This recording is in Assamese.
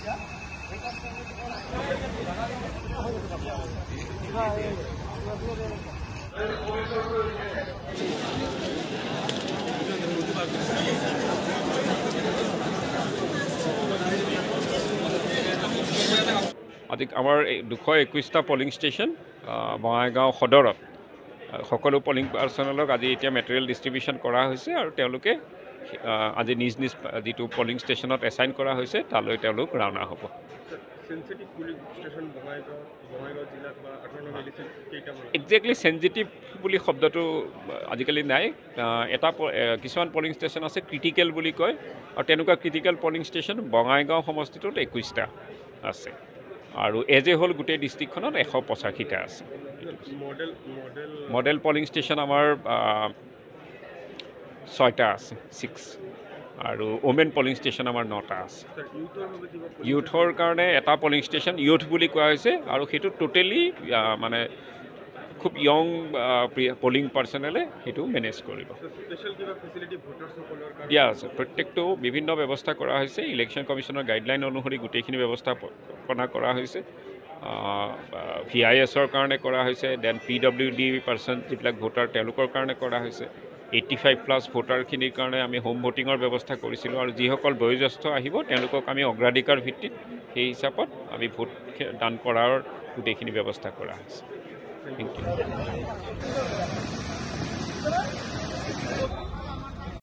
আজি আমাৰ 221টা পলিং ষ্টেচন বঙাইগাঁও সদৰত সকলো পলিং পাৰ্চনেলক আজি এতিয়া মেটেৰিয়েল ডিষ্ট্ৰিবিউশ্যন কৰা হৈছে আৰু তেওঁলোকে আজি নিজ নিজ যিটো পলিং ষ্টেচনত এছাইন কৰা হৈছে তালৈ তেওঁলোক ৰাওনা হ'ব। একজেক্টলি চেনজিটিভ বুলি শব্দটো আজিকালি নাই। কিছুমান পলিং ষ্টেচন আছে ক্ৰিটিকেল বুলি কয় আৰু তেনেকুৱা ক্ৰিটিকেল পলিং ষ্টেচন বঙাইগাঁও সমষ্টিটোত 21টা আছে আৰু এজ এ হ'ল গোটেই ডিষ্ট্ৰিক্টখনত 185টা আছে। মডেল পলিং ষ্টেচন আমাৰ 6টা আছে 6 আৰু ওমেন পলিং ষ্টেচন আমাৰ 9টা আছে। ইউথৰ কাৰণে এটা পলিং ষ্টেচন ইউথ বুলি কোৱা হৈছে আৰু সেইটো টোটেলি মানে খুব ইয়ং পলিং পাৰ্চনেলে সেইটো মেনেজ কৰিব। দিয়া আছে প্ৰত্যেকটো বিভিন্ন ব্যৱস্থা কৰা হৈছে। ইলেকশ্যন কমিশ্যনৰ গাইডলাইন অনুসৰি গোটেইখিনি ব্যৱস্থাপনা কৰা হৈছে। VISৰ কাৰণে কৰা হৈছে, দেন PWD পাৰ্চন যিবিলাক ভোটাৰ তেওঁলোকৰ কাৰণে কৰা হৈছে। 85+ ভোটাৰখিনিৰ কাৰণে আমি হোম ভোটিঙৰ ব্যৱস্থা কৰিছিলোঁ আৰু যিসকল বয়োজ্যেষ্ঠ আহিব তেওঁলোকক আমি অগ্ৰাধিকাৰ ভিত্তিত সেই হিচাপত আমি ভোট দান কৰাৰ গোটেইখিনি ব্যৱস্থা কৰা হৈছে। Thank U.